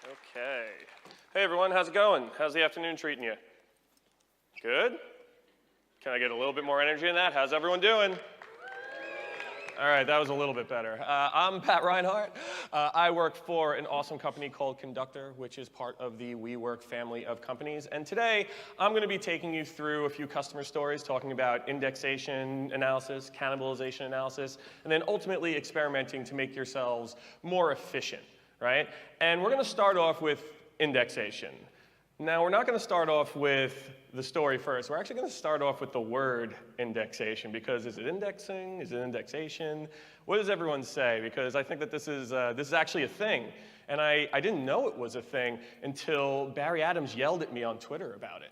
Okay. Hey everyone, how's it going? How's the afternoon treating you? Good? Can I get a little bit more energy in that? How's everyone doing? All right, that was a little bit better. I'm Pat Reinhart. I work for an awesome company called Conductor, which is part of the WeWork family of companies. And today, I'm going to be taking you through a few customer stories, talking about indexation analysis, cannibalization analysis, and then ultimately experimenting to make yourselves more efficient, right? And we're going to start off with indexation. Now, we're not going to start off with the story first. We're actually going to start off with the word indexation, because is it indexing? Is it indexation? What does everyone say? Because I think that this is actually a thing. And I didn't know it was a thing until Barry Adams yelled at me on Twitter about it.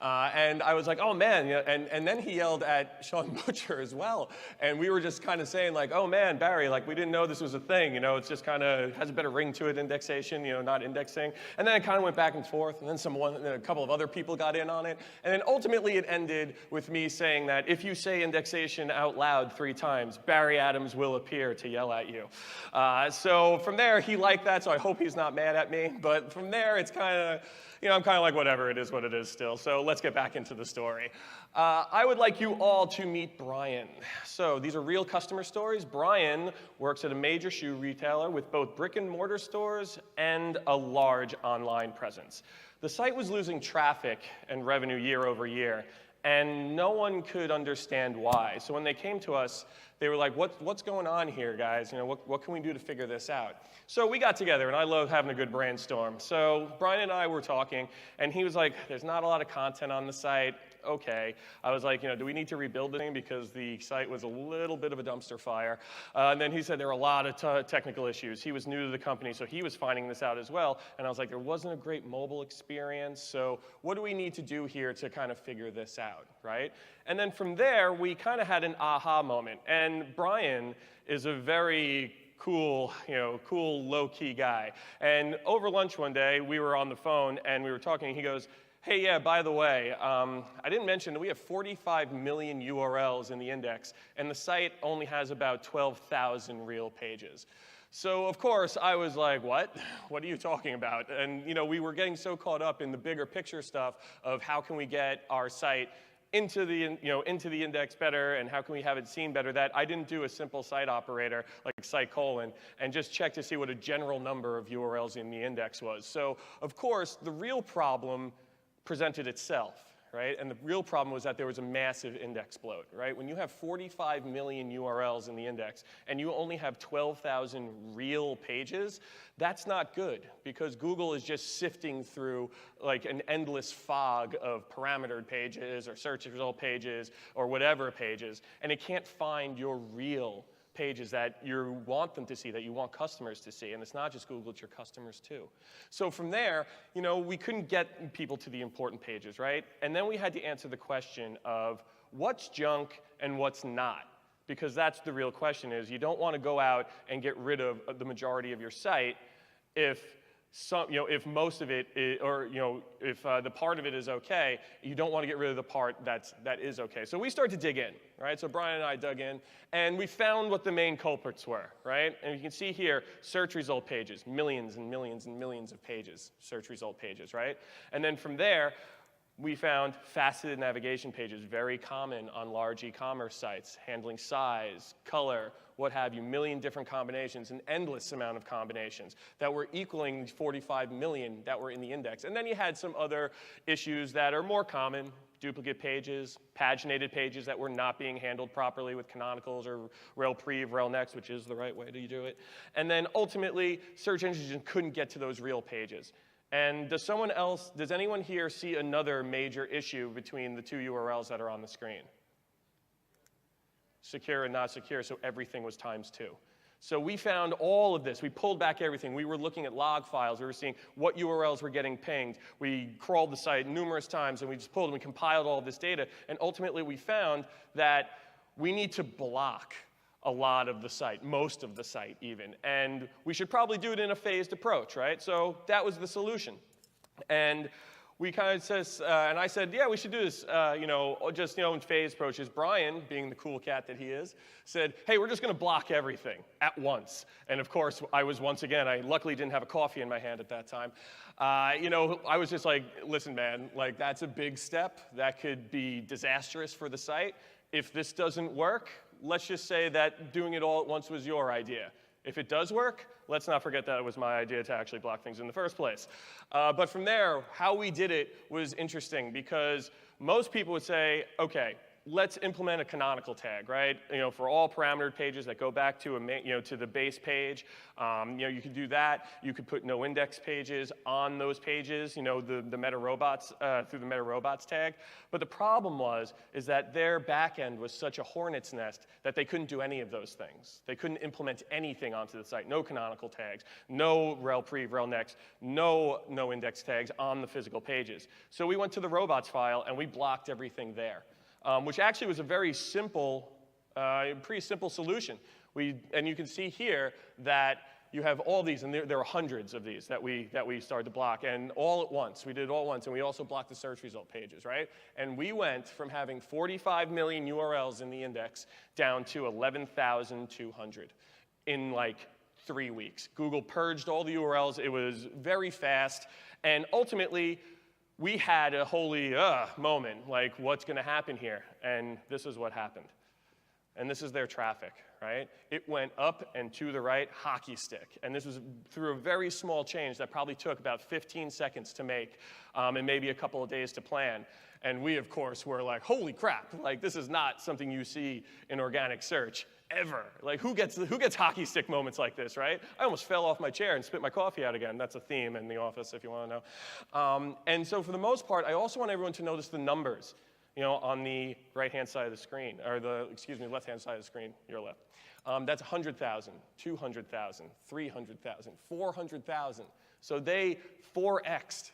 And I was like, oh man, and then he yelled at Sean Butcher as well. And we were just kind of saying like, oh man, Barry, like we didn't know this was a thing, it's just kind of has a better ring to it, indexation, not indexing. And then it kind of went back and forth, and then a couple of other people got in on it. And then ultimately it ended with me saying that if you say indexation out loud 3 times, Barry Adams will appear to yell at you. So from there, he liked that, so I hope he's not mad at me. But from there, it's kind of, I'm kind of like, whatever, it is what it is still. So let's get back into the story. I would like you all to meet Brian. So these are real customer stories. Brian works at a major shoe retailer with both brick and mortar stores and a large online presence. The site was losing traffic and revenue year over year, and no one could understand why. So when they came to us, they were like, what's going on here, guys? What can we do to figure this out? So we got together, and I love having a good brainstorm. So Brian and I were talking, and he was like, there's not a lot of content on the site. Okay. I was like, do we need to rebuild the thing because the site was a little bit of a dumpster fire? And then he said there were a lot of technical issues. He was new to the company, so he was finding this out as well. And I was like, there wasn't a great mobile experience, so what do we need to do here to kind of figure this out, right? And then from there, we kind of had an aha moment. And Brian is a very cool, cool low-key guy. And over lunch one day, we were on the phone and we were talking, and he goes, hey, yeah, by the way, I didn't mention that we have 45 million URLs in the index, and the site only has about 12,000 real pages. So, of course, I was like, what? What are you talking about? And, we were getting so caught up in the bigger picture stuff of how can we get our site into the index better, and how can we have it seen better, that I didn't do a simple site operator like site : and just check to see what a general number of URLs in the index was. So, of course, the real problem presented itself, right? And the real problem was that there was a massive index bloat, right? When you have 45 million URLs in the index and you only have 12,000 real pages, that's not good, because Google is just sifting through like an endless fog of parametered pages or search result pages or whatever pages, and it can't find your real pages that you want them to see, that you want customers to see. And it's not just Google, it's your customers too. So from there, we couldn't get people to the important pages, right? And then we had to answer the question of what's junk and what's not. Because that's the real question, is you don't want to go out and get rid of the majority of your site if most of it is, or if the part of it is okay. You don't want to get rid of the part that is okay. So we started to dig in, right? So Brian and I dug in, and we found what the main culprits were, right? And you can see here, search result pages, millions and millions and millions of pages, search result pages, right? And then from there, we found faceted navigation pages, very common on large e-commerce sites, handling size, color, what have you, million different combinations, an endless amount of combinations that were equaling 45 million that were in the index. And then you had some other issues that are more common, duplicate pages, paginated pages that were not being handled properly with canonicals or rel prev, rel next, which is the right way to do it. And then ultimately, search engines couldn't get to those real pages. And does anyone here see another major issue between the 2 URLs that are on the screen? Secure and not secure, so everything was ×2. So we found all of this. We pulled back everything. We were looking at log files. We were seeing what URLs were getting pinged. We crawled the site numerous times, and we just pulled and we compiled all of this data. And ultimately, we found that we need to block a lot of the site, most of the site even. And we should probably do it in a phased approach, right? So that was the solution. And we kind of says, and I said, yeah, we should do this, just, in phase approaches. Brian, being the cool cat that he is, said, hey, we're just going to block everything at once. And of course, I was once again, I luckily didn't have a coffee in my hand at that time. I was just like, listen, man, like that's a big step. That could be disastrous for the site. If this doesn't work, let's just say that doing it all at once was your idea. If it does work, let's not forget that it was my idea to actually block things in the first place. But from there, how we did it was interesting because most people would say, okay, let's implement a canonical tag, right? For all parameter pages that go back to to the base page. You could do that. You could put no index pages on those pages. The meta robots through the meta robots tag. But the problem is that their backend was such a hornet's nest that they couldn't do any of those things. They couldn't implement anything onto the site. No canonical tags, no rel prev, rel next, no index tags on the physical pages. So we went to the robots file and we blocked everything there. Which actually was a very simple, pretty simple solution. And you can see here that you have all these, and there are hundreds of these that we started to block, and all at once. We did it all at once, and we also blocked the search result pages, right? And we went from having 45 million URLs in the index down to 11,200 in like 3 weeks. Google purged all the URLs. It was very fast, and ultimately, we had a holy moment, like what's going to happen here? And this is what happened. And this is their traffic, right? It went up and to the right, hockey stick. And this was through a very small change that probably took about 15 seconds to make and maybe a couple of days to plan. And we, of course, were like, holy crap, like this is not something you see in organic search ever. Like who gets hockey stick moments like this, right? I almost fell off my chair and spit my coffee out again. That's a theme in the office if you want to know. And so for the most part, I also want everyone to notice the numbers, on the right-hand side of the screen, or left-hand side of the screen, your left. That's 100,000, 200,000, 300,000, 400,000. So they 4x'd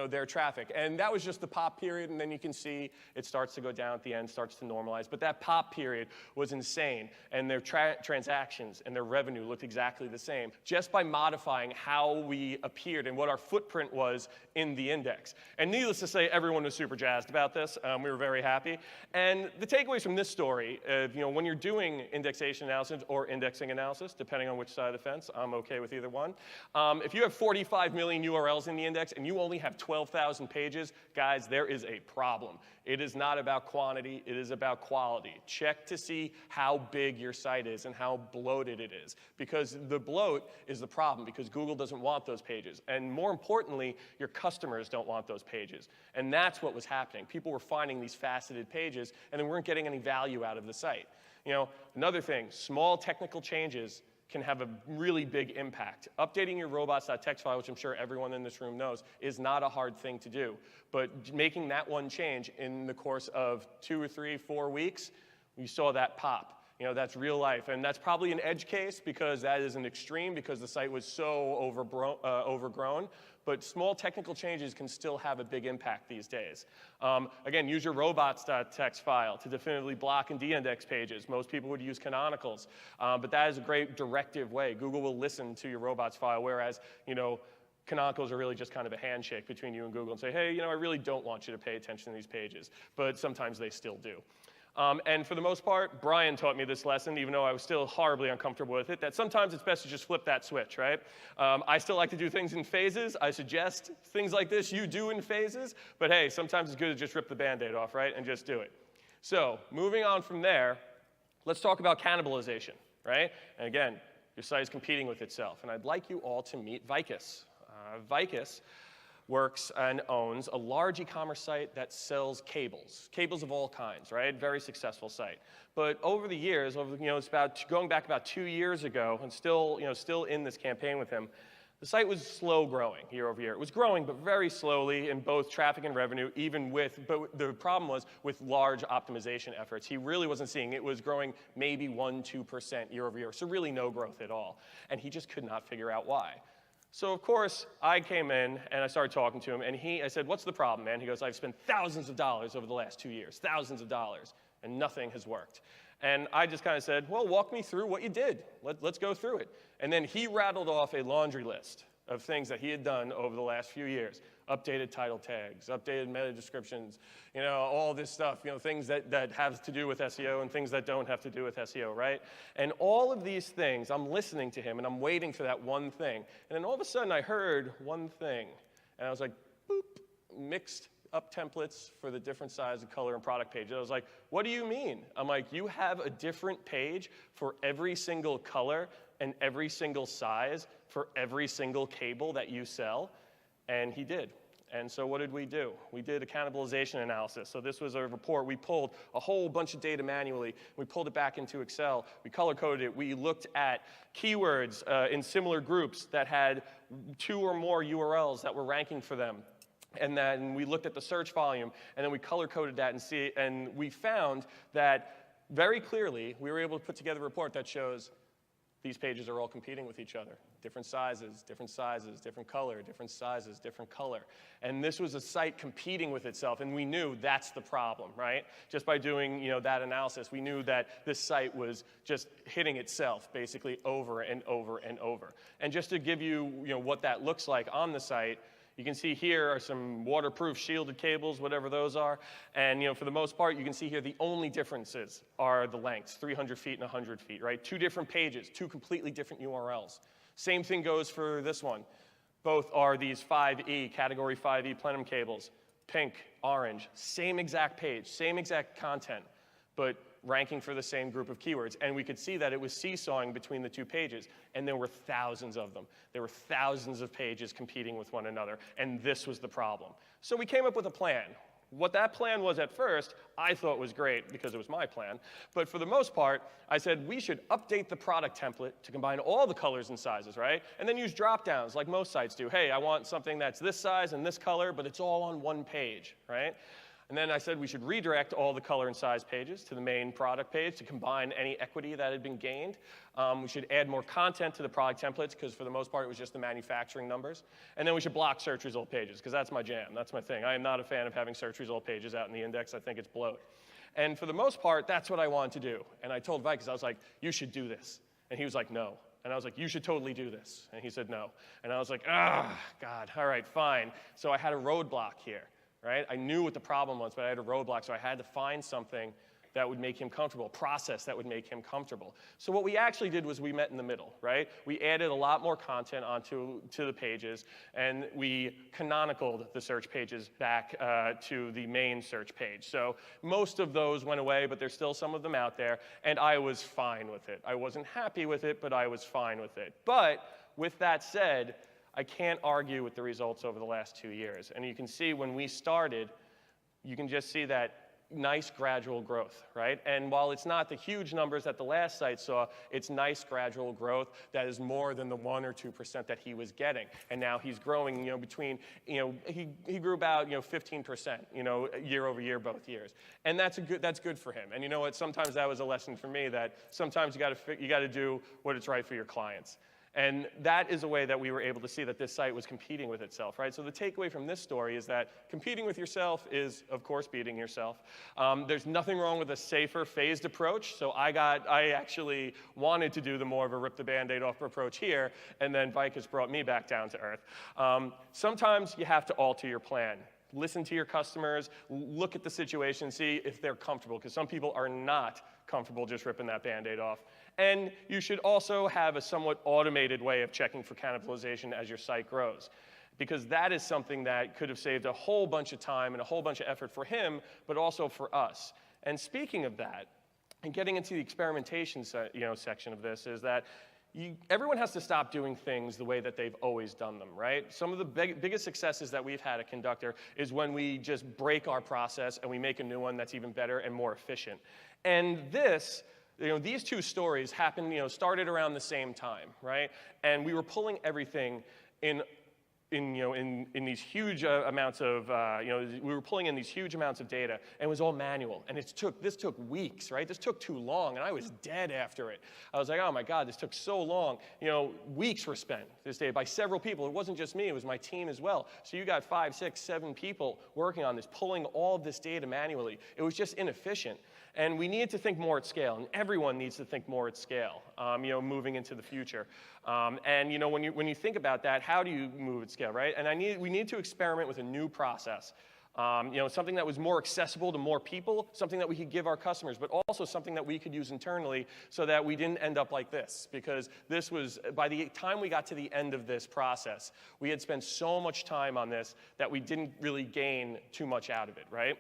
their traffic. And that was just the pop period, and then you can see it starts to go down at the end, starts to normalize. But that pop period was insane, and their transactions and their revenue looked exactly the same, just by modifying how we appeared and what our footprint was in the index. And needless to say, everyone was super jazzed about this. We were very happy. And the takeaways from this story, when you're doing indexation analysis or indexing analysis, depending on which side of the fence, I'm okay with either one. If you have 45 million URLs in the index and you only have 12,000 pages, guys, there is a problem. It is not about quantity, it is about quality. Check to see how big your site is and how bloated it is, because the bloat is the problem, because Google doesn't want those pages. And more importantly, your customers don't want those pages. And that's what was happening. People were finding these faceted pages and they weren't getting any value out of the site. Another thing, small technical changes can have a really big impact. Updating your robots.txt file, which I'm sure everyone in this room knows, is not a hard thing to do. But making that one change in the course of 2 or 3, 4 weeks, you saw that pop. That's real life. And that's probably an edge case because that is an extreme because the site was so overgrown. But small technical changes can still have a big impact these days. Again, use your robots.txt file to definitively block and de-index pages. Most people would use canonicals, but that is a great directive way. Google will listen to your robots file, whereas, canonicals are really just kind of a handshake between you and Google and say, hey, I really don't want you to pay attention to these pages, but sometimes they still do. And for the most part, Brian taught me this lesson, even though I was still horribly uncomfortable with it, that sometimes it's best to just flip that switch, right? I still like to do things in phases. I suggest things like this you do in phases. But hey, sometimes it's good to just rip the Band-Aid off, right, and just do it. So moving on from there, let's talk about cannibalization, right? And again, your site is competing with itself. And I'd like you all to meet Vicus. Vicus works and owns a large e-commerce site that sells cables of all kinds, right? Very successful site. But over the years, it's about going back about 2 years ago, and still in this campaign with him, the site was slow growing year over year. It was growing, but very slowly in both traffic and revenue, but the problem was with large optimization efforts. He really wasn't seeing it was growing maybe 1-2% year over year, so really no growth at all. And he just could not figure out why. So of course, I came in and I started talking to him, and I said, what's the problem, man? He goes, I've spent thousands of dollars over the last 2 years, thousands of dollars, and nothing has worked. And I just kind of said, well, walk me through what you did. Let's go through it. And then he rattled off a laundry list of things that he had done over the last few years. Updated title tags, updated meta descriptions, all this stuff, things that have to do with SEO and things that don't have to do with SEO, right? And all of these things, I'm listening to him and I'm waiting for that one thing. And then all of a sudden I heard one thing. And I was like, boop, mixed up templates for the different size and color and product pages. I was like, what do you mean? I'm like, you have a different page for every single color and every single size for every single cable that you sell? And he did. And so what did we do? We did a cannibalization analysis. So this was a report. We pulled a whole bunch of data manually. We pulled it back into Excel. We color-coded it. We looked at keywords in similar groups that had 2 or more URLs that were ranking for them. And then we looked at the search volume, and then we color-coded that and we found that very clearly we were able to put together a report that shows these pages are all competing with each other. Different sizes, different color, different sizes, different color. And this was a site competing with itself, and we knew that's the problem, right? Just by doing that analysis, we knew that this site was just hitting itself basically over and over and over. And just to give you, what that looks like on the site, you can see here are some waterproof shielded cables, whatever those are. And for the most part, you can see here the only differences are the lengths, 300 feet and 100 feet, right? 2 different pages, 2 completely different URLs. Same thing goes for this one. Both are these 5E, category 5E plenum cables, pink, orange, same exact page, same exact content, but ranking for the same group of keywords. And we could see that it was seesawing between the 2 pages, and there were thousands of them. There were thousands of pages competing with one another, and this was the problem. So we came up with a plan. What that plan was at first, I thought was great because it was my plan. But for the most part, I said we should update the product template to combine all the colors and sizes, right? And then use drop-downs like most sites do. Hey, I want something that's this size and this color, but it's all on one page, right? And then I said we should redirect all the color and size pages to the main product page to combine any equity that had been gained. We should add more content to the product templates because for the most part it was just the manufacturing numbers. And then we should block search result pages because that's my jam, that's my thing. I am not a fan of having search result pages out in the index. I think it's bloat. And for the most part, that's what I wanted to do. And I told Vikas, I was like, you should do this. And he was like, no. And I was like, you should totally do this. And he said no. And I was like, God, all right, fine. So I had a roadblock here. Right? I knew what the problem was, but I had a roadblock, so I had to find something that would make him comfortable, a process that would make him comfortable. So what we actually did was we met in the middle, right? We added a lot more content onto the pages, and we canonicaled the search pages back to the main search page. So most of those went away, but there's still some of them out there, and I was fine with it. I wasn't happy with it, but I was fine with it. But with that said, I can't argue with the results over the last 2 years. And you can see when we started, you can just see that nice gradual growth, right? And while it's not the huge numbers that the last site saw, it's nice gradual growth that is more than the 1 or 2% that he was getting. And now he's growing, he grew about, 15%, year over year, both years. And that's good for him. And you know what? Sometimes that was a lesson for me that sometimes you got to do what is right for your clients. And that is a way that we were able to see that this site was competing with itself, right? So the takeaway from this story is that competing with yourself is, of course, beating yourself. There's nothing wrong with a safer, phased approach. So I actually wanted to do the more of a rip the Band-Aid off approach here, and then Vikas brought me back down to earth. Sometimes you have to alter your plan. Listen to your customers, look at the situation, see if they're comfortable, because some people are not comfortable just ripping that Band-Aid off. And you should also have a somewhat automated way of checking for cannibalization as your site grows, because that is something that could have saved a whole bunch of time and a whole bunch of effort for him, but also for us. And speaking of that, and getting into the experimentation section of this, is that everyone has to stop doing things the way that they've always done them, right? Some of the biggest successes that we've had at Conductor is when we just break our process and we make a new one that's even better and more efficient. And these 2 stories happened, started around the same time, right? And we were pulling everything in these huge amounts of, we were pulling in these huge amounts of data, and it was all manual. And this took weeks, right? This took too long, and I was dead after it. I was like, oh my God, this took so long. Weeks were spent this day by several people. It wasn't just me, it was my team as well. So you got 5, 6, 7 people working on this, pulling all of this data manually. It was just inefficient. And we needed to think more at scale, and everyone needs to think more at scale, moving into the future. And when you think about that, how do you move at scale, right? And we need to experiment with a new process. Something that was more accessible to more people, something that we could give our customers, but also something that we could use internally so that we didn't end up like this. Because this was, by the time we got to the end of this process, we had spent so much time on this that we didn't really gain too much out of it, right?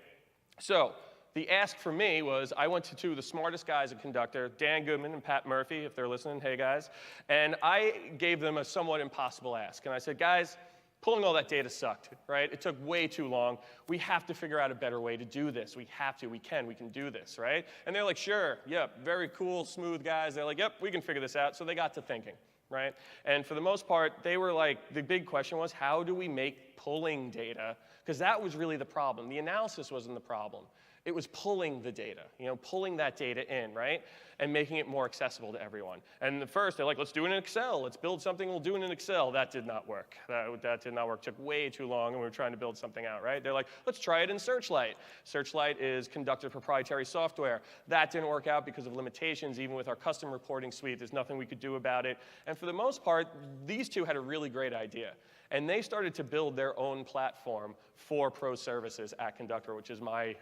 So the ask for me was, I went to two of the smartest guys at Conductor, Dan Goodman and Pat Murphy, if they're listening, hey guys, and I gave them a somewhat impossible ask. And I said, guys, pulling all that data sucked, right? It took way too long. We have to figure out a better way to do this. We have to, we can do this, right? And they're like, sure, yep, very cool, smooth guys. They're like, yep, we can figure this out. So they got to thinking, right? And for the most part, they were like, the big question was, how do we make pulling data? Because that was really the problem. The analysis wasn't the problem. It was pulling the data, pulling that data in, right? And making it more accessible to everyone. And at first, they're like, let's do it in Excel. Let's build something, we'll do it in Excel. That did not work. That did not work. It took way too long, and we were trying to build something out, right? They're like, let's try it in Searchlight. Searchlight is Conductor proprietary software. That didn't work out because of limitations. Even with our custom reporting suite, there's nothing we could do about it. And for the most part, these two had a really great idea. And they started to build their own platform for pro services at Conductor, which is my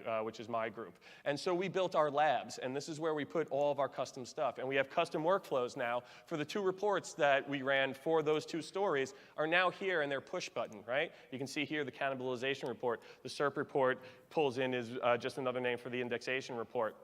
group. And so we built our labs, and this is where we put all of our custom stuff. And we have custom workflows now for the two reports that we ran for those two stories are now here in their push button, right? You can see here the cannibalization report. The SERP report pulls in is just another name for the indexation report.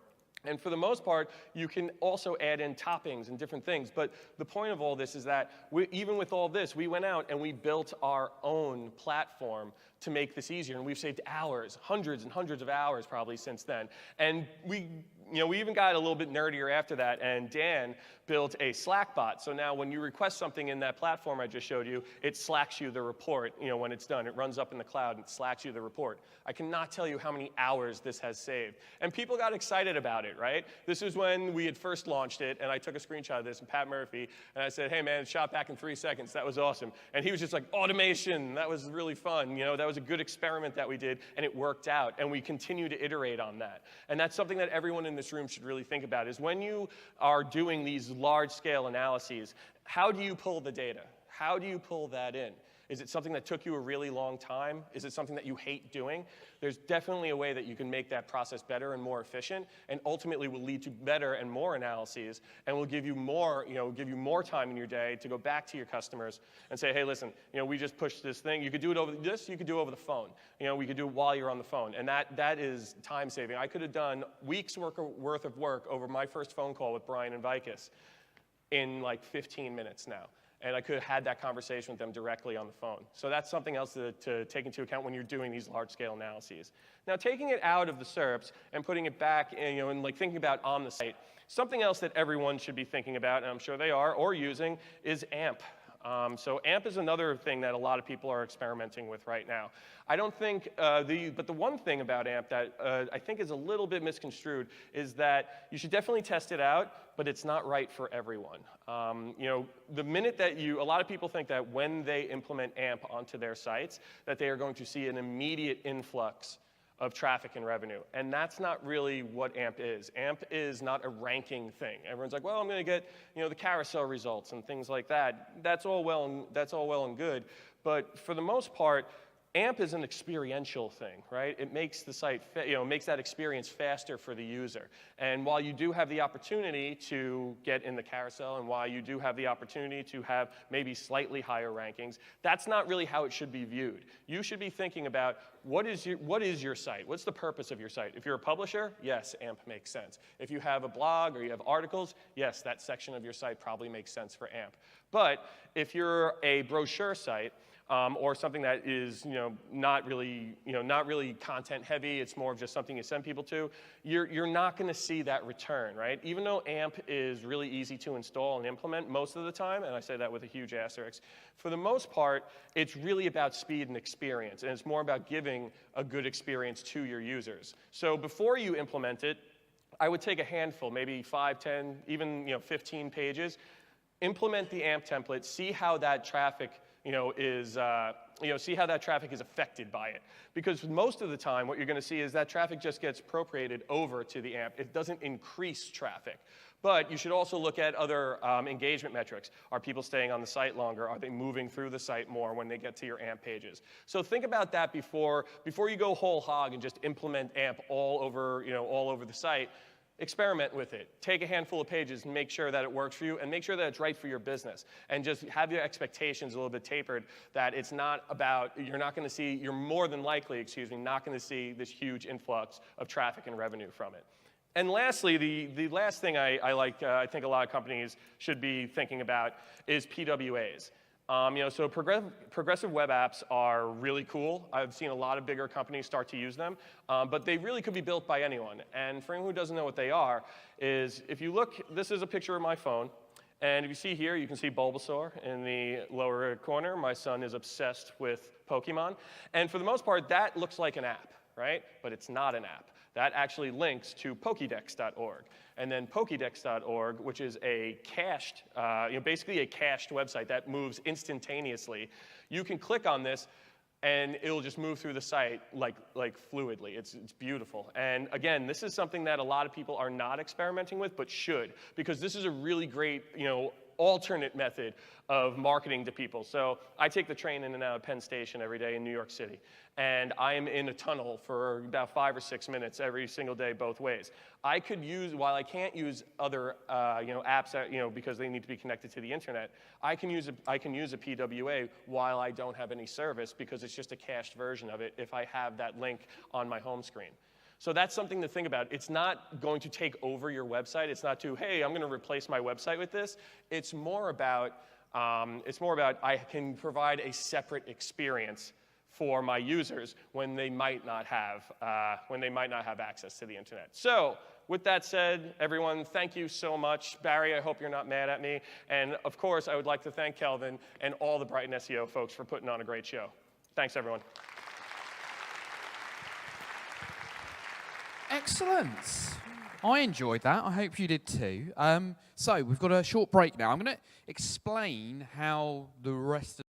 And for the most part, you can also add in toppings and different things. But the point of all this is that even with all this, we went out and we built our own platform to make this easier. And we've saved hours, hundreds and hundreds of hours probably since then. And we even got a little bit nerdier after that, and Dan built a Slack bot. So now when you request something in that platform I just showed you, it slacks you the report when it's done. It runs up in the cloud and slacks you the report. I cannot tell you how many hours this has saved. And people got excited about it, right? This is when we had first launched it, and I took a screenshot of this, and Pat Murphy, and I said, hey man, it shot back in 3 seconds. That was awesome. And he was just like, automation, that was really fun. That was a good experiment that we did, and it worked out. And we continue to iterate on that. And that's something that everyone in this room should really think about, is when you are doing these large-scale analyses, how do you pull the data? How do you pull that in? Is it something that took you a really long time? Is it something that you hate doing? There's definitely a way that you can make that process better and more efficient, and ultimately will lead to better and more analyses, and will give you more, time in your day to go back to your customers and say, hey, listen, we just pushed this thing. You could do it over this. You could do it over the phone. We could do it while you're on the phone, and that is time saving. I could have done weeks worth of work over my first phone call with Brian and Vicus in like 15 minutes now. And I could have had that conversation with them directly on the phone. So that's something else to take into account when you're doing these large-scale analyses. Now, taking it out of the SERPs and putting it back, and like thinking about on the site, something else that everyone should be thinking about, and I'm sure they are, or using, is AMP. So AMP is another thing that a lot of people are experimenting with right now. I don't think, but the one thing about AMP that I think is a little bit misconstrued is that you should definitely test it out, but it's not right for everyone. The minute that a lot of people think that when they implement AMP onto their sites, that they are going to see an immediate influx of traffic and revenue. And that's not really what AMP is. AMP is not a ranking thing. Everyone's like, well, I'm going to get the carousel results and things like that. That's all well and good. But for the most part, AMP is an experiential thing, right? It makes the site, makes that experience faster for the user. And while you do have the opportunity to get in the carousel, and while you do have the opportunity to have maybe slightly higher rankings, that's not really how it should be viewed. You should be thinking about what is your site? What's the purpose of your site? If you're a publisher, yes, AMP makes sense. If you have a blog or you have articles, yes, that section of your site probably makes sense for AMP. But if you're a brochure site, or something that is, not really content heavy, it's more of just something you send people to, you're not going to see that return, right? Even though AMP is really easy to install and implement most of the time, and I say that with a huge asterisk, for the most part, it's really about speed and experience, and it's more about giving a good experience to your users. So before you implement it, I would take a handful, maybe 5, 10, even 15 pages, implement the AMP template, see how that traffic see how that traffic is affected by it. Because most of the time, what you're going to see is that traffic just gets appropriated over to the AMP. It doesn't increase traffic. But you should also look at other engagement metrics. Are people staying on the site longer? Are they moving through the site more when they get to your AMP pages? So think about that before you go whole hog and just implement AMP all over the site. Experiment with it. Take a handful of pages and make sure that it works for you, and make sure that it's right for your business. And just have your expectations a little bit tapered, that it's not about, you're more than likely, not going to see this huge influx of traffic and revenue from it. And lastly, the last thing I think a lot of companies should be thinking about is PWAs. So progressive web apps are really cool. I've seen a lot of bigger companies start to use them, but they really could be built by anyone. And for anyone who doesn't know what they are, is if you look, this is a picture of my phone, and if you see here, you can see Bulbasaur in the lower corner. My son is obsessed with Pokemon. And for the most part, that looks like an app, right? But it's not an app. That actually links to Pokédex.org. And then Pokédex.org, which is a cached, basically a cached website that moves instantaneously. You can click on this, and it'll just move through the site like fluidly. It's beautiful. And again, this is something that a lot of people are not experimenting with, but should, because this is a really great, alternate method of marketing to people. So I take the train in and out of Penn Station every day in New York City, and I am in a tunnel for about 5 or 6 minutes every single day both ways. I could use, while I can't use other apps that, because they need to be connected to the internet, I can use a PWA while I don't have any service, because it's just a cached version of it if I have that link on my home screen. So that's something to think about. It's not going to take over your website. It's not hey, I'm going to replace my website with this. It's more about I can provide a separate experience for my users when they might not have access to the internet. So with that said, everyone, thank you so much. Barry, I hope you're not mad at me. And of course, I would like to thank Kelvin and all the BrightonSEO folks for putting on a great show. Thanks, everyone. Excellent. I enjoyed that. I hope you did too. So we've got a short break now. I'm going to explain how the rest of